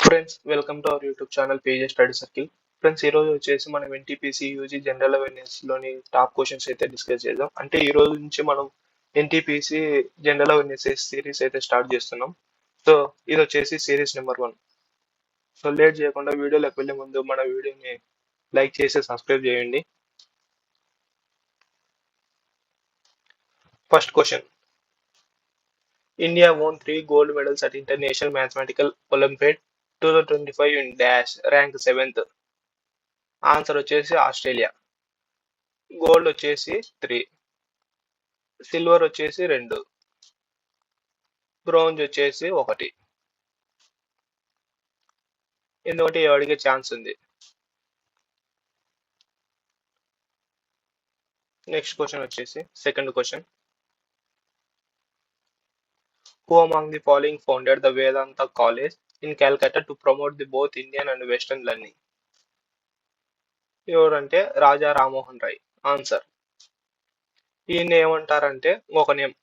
Friends welcome to our YouTube channel pages study circle. Friends ఈ రోజు వచ్చేసి మనం ఎన్టీపీసీ యూజీ జనరల్ అవేర్నెస్ లోని టాప్ క్వశ్చన్స్ అయితే డిస్కస్ చేద్దాం. అంటే ఈ రోజు నుంచి మనం ఎన్టీపీసీ జనరల్ అవేర్నెస్ సిరీస్ అయితే స్టార్ట్ చేస్తున్నాం. సో ఇది వచ్చేసి సిరీస్ నెంబర్ 1. సో లేట్ చేయకుండా వీడియోలోకి వెళ్ళే ముందు మన వీడియోని లైక్ చేసి సబ్స్క్రైబ్ చేయండి. First question: India won 3 gold medals at International Mathematical Olympiad 2025 in dash rank 7th. Answer వచ్చేసి ఆస్ట్రేలియా. గోల్డ్ వచ్చేసి 3, సిల్వర్ వచ్చేసి 2, బ్రోంజ్ వచ్చేసి 1. ఎందుకంటే అడిగే ఛాన్స్ ఉంది. నెక్స్ట్ క్వశ్చన్ వచ్చేసి second question: who among the following founded the Vedanta college in Calcutta to promote the both Indian and western learning? ఎవరంటే Raja Rammohan Roy. Answer: ఈయన ఏమంటారంటే ఒక name,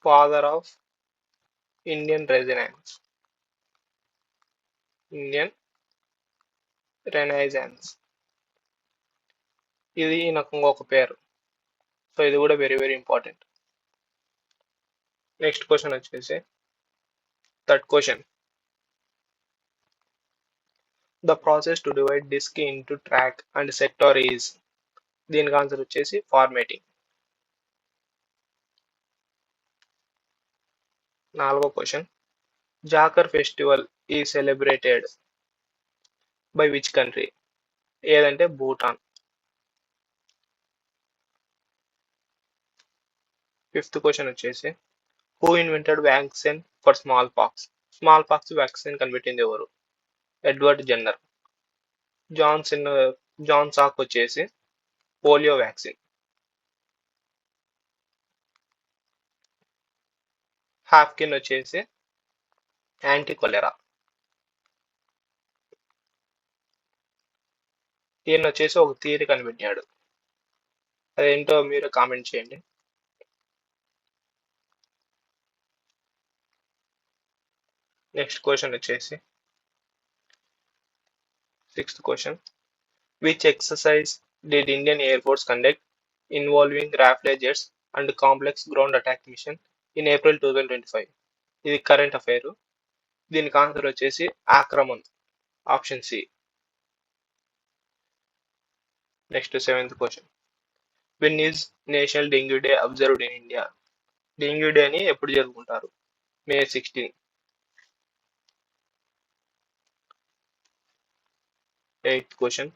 father of Indian renaissance. ఇది ఈయనకు ఒక పేరు. సో ఇది కూడా very very important. Next question వచ్చేసి third question: the process to divide disk into track and sector is. దీనికి ఆన్సర్ వచ్చేసి ఫార్మేటింగ్. నాలుగో question: Jakar festival is celebrated by which country? ఏదంటే భూటాన్. ఫిఫ్త్ క్వశ్చన్ వచ్చేసి who invented vaccine for smallpox? Smallpox vaccine కనిపెట్టింది ఎవరు? Edward Jenner. John Salk వచ్చేసి polio vaccine. Haffkine వచ్చేసి anti cholera. ఈయన వచ్చేసి ఒక థియరీ కనిపెట్టాడు, అదేంటో మీరు కామెంట్ చేయండి. నెక్స్ట్ క్వశ్చన్ వచ్చేసి sixth question: which exercise did Indian Air Force conduct involving Rafale jets and complex ground attack mission in April 2025? ఇది కరెంట్ అఫైర్. దీనికి ఆన్సర్ వచ్చేసి Aakraman, option C. Next seventh question: when is national dengue day observed in India? Dengue day అని ఎప్పుడు జరుపుకుంటారు? May 16. Eighth question: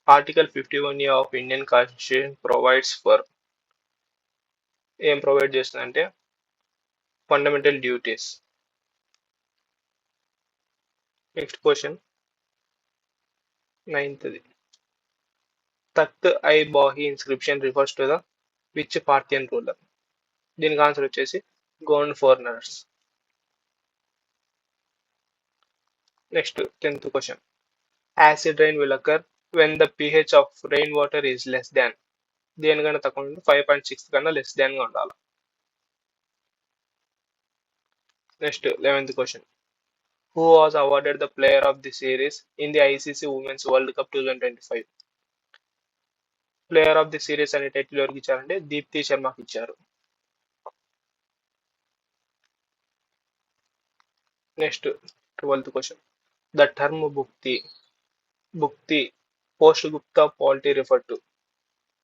article 51A of Indian constitution provides for. ఏం provide చేస్తుందంటే fundamental duties. Next question ninth: Takht i Bahi inscription refers to the which Parthian ruler? దీనికి answer వచ్చేసి Gondophares. Next 10th question: acid rain will occur when the pH of rainwater is less than. దేనికన్నా తక్కువ ఉంటే 5.6 కన్నా less than గా ఉండాలి. Next 11th question: who was awarded the player of the series in the ICC women's world cup 2025? Player of the series అనే title ఎవరికి ఇచ్చారంటే దీప్తి శర్మకి ఇచ్చారు. Next 12th question: the term bhukti post Gupta polity refer to.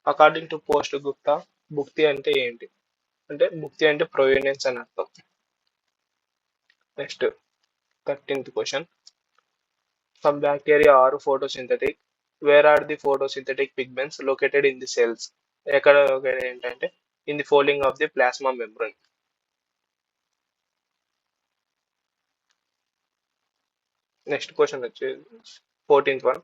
According to post Gupta bhukti అంటే ఏంటి? అంటే భుక్తి అంటే ప్రొవిడెన్స్ అని అర్థం. Next 13th question: some bacteria are photosynthetic. Where are the photosynthetic pigments located in the cells? ఎక్కడ లొకేటెడ్ ఏంటంటే in the folding of the plasma membrane. Next question వచ్చేసి 14th one: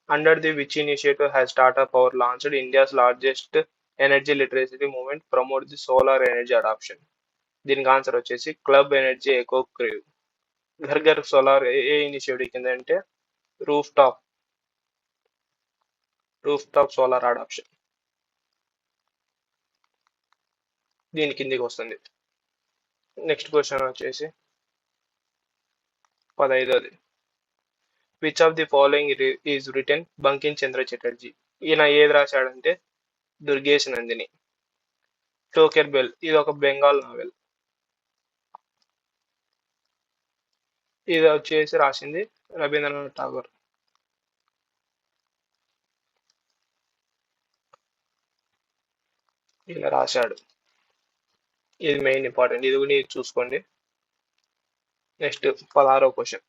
under the which initiative has Tata power launched India's largest energy literacy movement promote the solar energy adoption? దీనికి answer వచ్చేసి club energy eco crave. Ghar Ghar solar ఏ initiative కింద అంటే roof top solar adoption దీని కిందికి వస్తుంది. Next question వచ్చేసి 15ది. Which of the following is written Bankim Chandra Chatterjee? ఈయన ఏది రాశాడంటే దుర్గేష్ నందిని. టోకెర్ బెల్ ఇది ఒక బెంగాల్ నావెల్. ఇది వచ్చేసి రాసింది రవీంద్రనాథ్ ఠాగూర్. ఇలా రాశాడు. ఇది మెయిన్ ఇంపార్టెంట్, ఇది కూడా చూసుకోండి. నెక్స్ట్ 16వ question.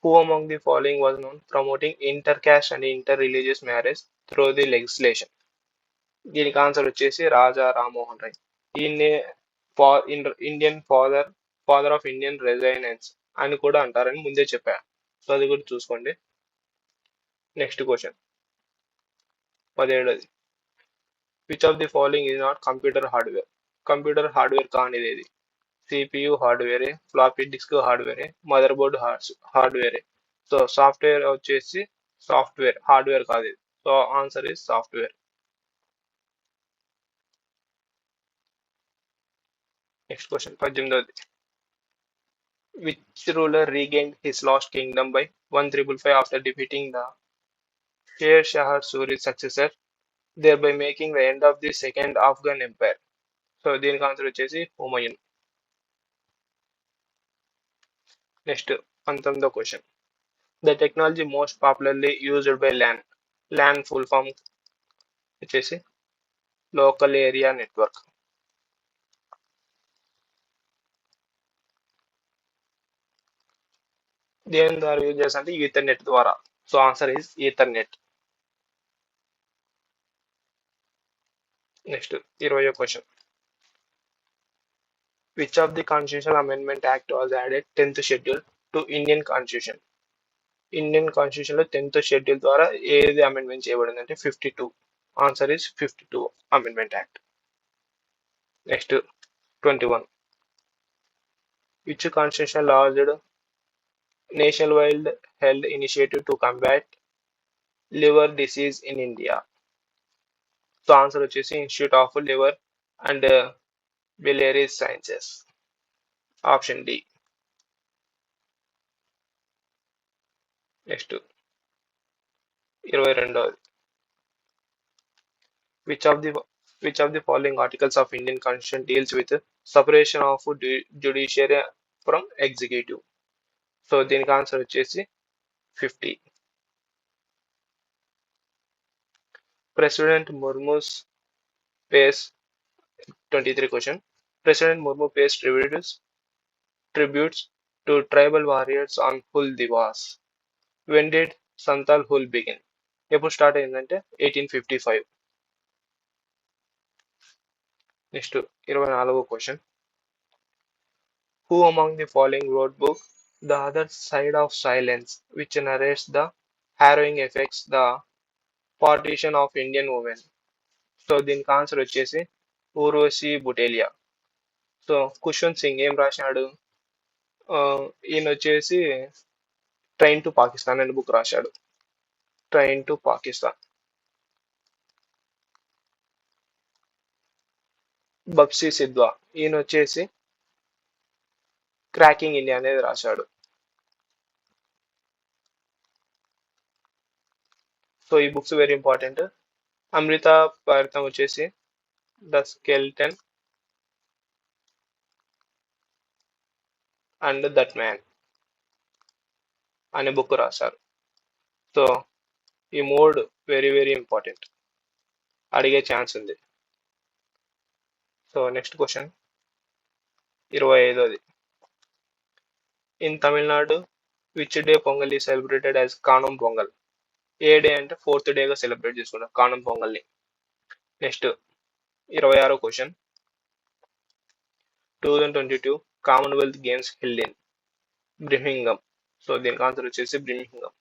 Who among the following was known promoting inter caste and inter religious marriage through the legislation? దీనికి ఆన్సర్ వచ్చేసి రాజా రామ్మోహన్ రాయ్. ఈయన్నే Indian father of Indian renaissance అని కూడా అంటారని ముందే చెప్పా, సో అది కూడా చూసుకోండి. నెక్స్ట్ క్వశ్చన్ 17ది. Which of the following is not computer hardware? Computer hardware కానిది ఏది? సిపియు హార్డ్వేరే, ఫ్లాపీ డిస్క్ హార్డ్వేరే, మదర్ బోర్డ్ హార్డ్వేరే. సో సాఫ్ట్వేర్ వచ్చేసి సాఫ్ట్వేర్, హార్డ్వేర్ కాదు ఇది. So answer is software. Next question 18ది. Which ruler regained his lost kingdom by 1555 after defeating the Sher Shah Suri's successor, thereby making the end of the second Afghan empire? So దీనికి answer వచ్చేసి Humayun. Next 19వ question. The technology most popularly used by LAN. LAN full form వచ్చేసి local area network. దేని ద్వారా use చేస్తా అంటే ethernet ద్వారా. So answer is ethernet. Next 20వ question. Which of the constitutional amendment act was added 10th schedule to Indian constitution? Indian constitution లో 10th schedule ద్వారా ఏది amendment చేయబడింది అంటే 52. Answer is 52 amendment act. Next 21. Which constitution launched national wide health initiative to combat liver disease in India? So answer వచ్చేసి institute of liver and biliary sciences, option D. Next 22ది. Which of the following articles of Indian Constitution deals with separation of judiciary from executive? So దీనికి answer వచ్చేసి 50. President Murmu's pays 23 question. President Murmu pays tributes to tribal warriors on Hul Diwas. When did Santal Hul begin? ఎప్పుడు start అయిందంటే 1855. Next 24వ question. Who among the following wrote book The Other Side of Silence, which narrates the harrowing effects the partition of Indian women? So దీనికి answer వచ్చేసి Urvashi బుటేలియా. So Khushwant Singh ఏం రాశాడు? ఈయన వచ్చేసి train to Pakistan అనే బుక్ రాశాడు. Train to Pakistan. బప్సీ సిద్వా ఈయన వచ్చేసి క్రాకింగ్ ఇండియా అనేది రాశాడు. సో ఈ books very important. Amrita Pritam వచ్చేసి the skeleton and that man అనే బుక్ రాశారు. సో ఈ మోడ్ వెరీ వెరీ ఇంపార్టెంట్, అడిగే ఛాన్స్ ఉంది. సో నెక్స్ట్ క్వశ్చన్ 25ది. In Tamil Nadu which day Pongal is celebrated as Kanum Pongal? ఏ డే అంటే 4th డేగా సెలబ్రేట్ చేసుకుంటాం కానం పొంగల్ని. నెక్స్ట్ 26వ question. 2022 commonwealth games held in Birmingham. So దీనికి ఆన్సర్ వచ్చేసి Birmingham.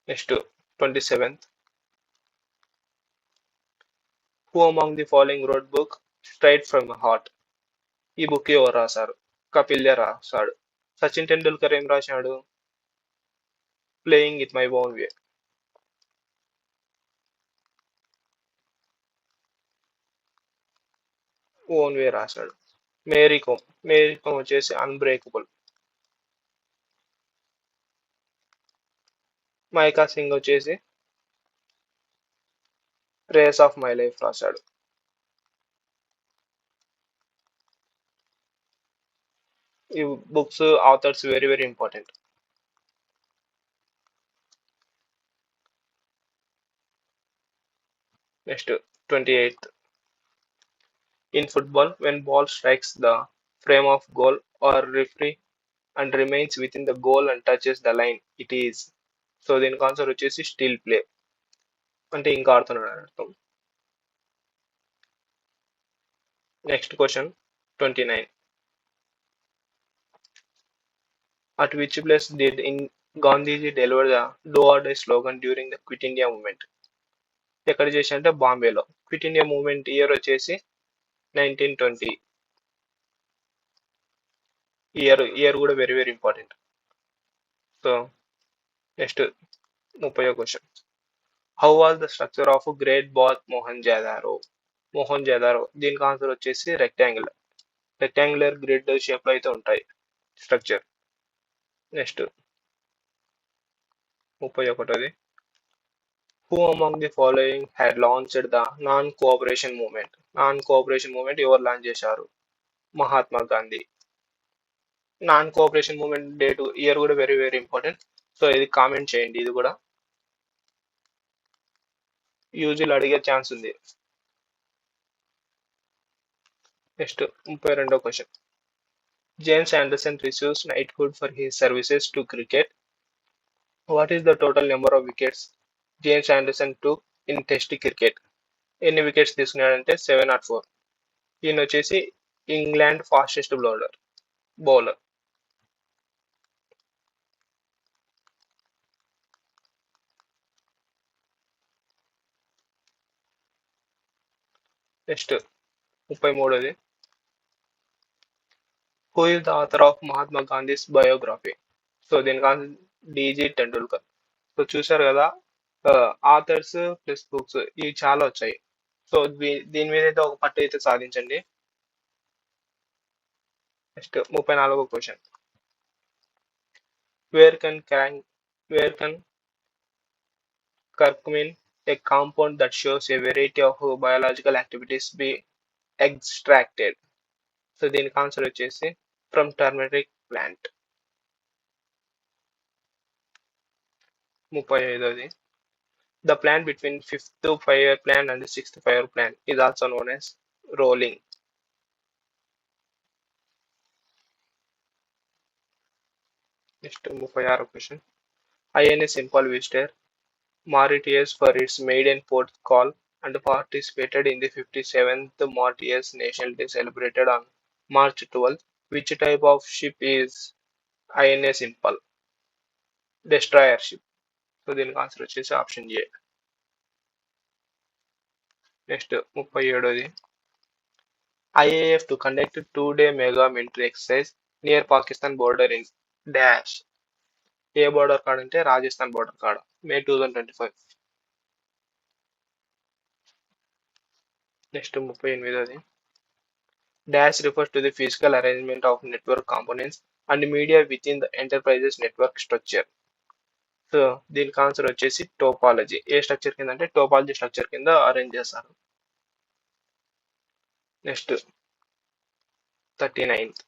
Next 27th. Who among the following wrote book Straight from the Heart? ఈ book ఎవరు రాశారు? కపిల్ దేవ్ రాశాడు. సచిన్ టెండూల్కర్ ఏం రాశాడు? Playing it my own way. Own way రాశాడు. మేరీ కోమ్ వచ్చేసి అన్బ్రేకబుల్. మైకా సింగ్ వచ్చేసి రేస్ ఆఫ్ మై లైఫ్ రాశాడు. ఈ books authors very very important. Next 28th. In football, when ball strikes the frame of goal or referee and remains within the goal and touches the line, it is. So దీనికి answer వచ్చేసి still play, అంటే ఇంకా ఆడుతున్నాడు అని అర్థం. Next question 29. At which place did in Gandhiji deliver the do or die slogan during the quit India movement? ఎక్కడ చేసి అంటే బాంబేలో. క్విట్ ఇండియా మూవ్మెంట్ ఇయర్ వచ్చేసి 1920. ఇయర్ కూడా very very important. So next 30వ question. How was the structure of great bath Mohenjo daro? దీనికి answer వచ్చేసి rectangular grid shape లో అయితే ఉంటాయి స్ట్రక్చర్. నెక్స్ట్ 31ది. Who among the following had launched the non cooperation movement ఎవరు లాంచ్ చేశారు? Mahatma Gandhi. Non cooperation movement date year కూడా వెరీ వెరీ ఇంపార్టెంట్. సో ఇది కామెంట్ చేయండి, ఇది కూడా యూజువల్ అడిగే ఛాన్స్ ఉంది. నెక్స్ట్ 32వ question. James Anderson receives knighthood for his services to cricket. What is the total number of wickets James Anderson to in test cricket? ఎన్ని wickets తీసుకున్నాడంటే 7 or 4. ఈయన వచ్చేసి ఇంగ్లాండ్ ఫాస్టెస్ట్ బౌలర్. నెక్స్ట్ 33ది. Who is the author of Mahatma Gandhi's biography? So దీనికి D G Tendulkar. So చూసారు కదా, authors plus books ఇవి చాలా వచ్చాయి. సో దీని మీద అయితే ఒక పట్టు అయితే సాధించండి. నెక్స్ట్ 34వ question. Where can curcumin, a compound that shows a variety of biological activities, be extracted? So దీనికి ఆన్సర్ వచ్చేసి ఫ్రమ్ టర్మరిక్ ప్లాంట్. 35ది. The plant between 5th fire plant and 6th fire plant is also known as rolling. Next 36వ question. INS Imphal visitor Mauritius for its maiden port call and participated in the 57th Mauritius National Day celebrated on March 12th. Which type of ship is INS Impal? Destroyer ship. So దీనికి answer వచ్చేసి option A. Next 37ది. IAF to conduct 2-day mega military exercise near Pakistan border in dash. ఏ border కాడ అంటే Rajasthan border కాడ, May 2025. Next 38ది. Dash refers to the physical arrangement of network components and media within the enterprises network structure. So దీనికి answer వచ్చేసి topology. ఏ structure కింద అంటే టోపాలజీ స్ట్రక్చర్ కింద అరేంజ్ చేస్తారు. Next 39th.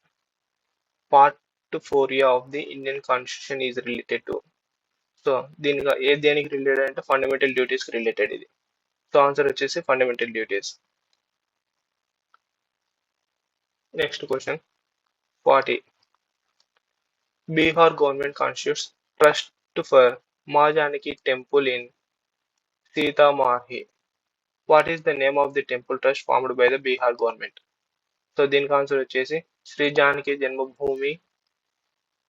Part 4A of the Indian constitution is related to. So దేనికి related అంటే fundamental duties కి రిలేటెడ్ ఇది. సో ఆన్సర్ వచ్చేసి fundamental duties. Next question 40. Bihar government constitutes trust for Maa Janaki temple in Sitamarhi. What is the name of the temple trust formed by the Bihar government? So దీనికి answer వచ్చేసి Shri Janaki Janmabhoomi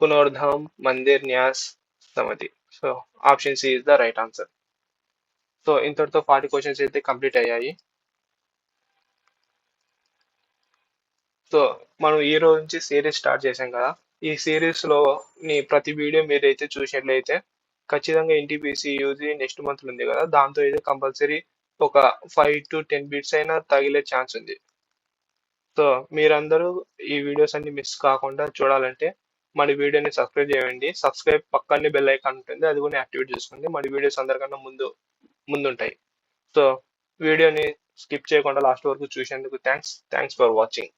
Punardham Mandir Nyas Samiti. So option C is the right answer. So ఇంతటితో 40 questions అయితే complete అయ్యాయి. So మనం ఈ రోజు నుంచి series start చేసాం కదా, ఈ సిరీస్ లో ప్రతి వీడియో మీరైతే చూసినట్లయితే ఖచ్చితంగా ఎన్టీపీసీ యూజీ నెక్స్ట్ మంత్ ఉంది కదా, దాంతో అయితే కంపల్సరీ ఒక 5 to 10 బిట్స్ అయినా తగిలే ఛాన్స్ ఉంది. సో మీరందరూ ఈ వీడియోస్ అన్ని మిస్ కాకుండా చూడాలంటే మన వీడియోని సబ్స్క్రైబ్ చేయండి. సబ్స్క్రైబ్ పక్కనే బెల్ ఐకాన్ ఉంటుంది, అది కూడా యాక్టివేట్ చేసుకోండి. మన వీడియోస్ అందరికన్నా ముందుంటాయి. సో వీడియోని స్కిప్ చేయకుండా లాస్ట్ వరకు చూసేందుకు థ్యాంక్స్ ఫర్ వాచింగ్.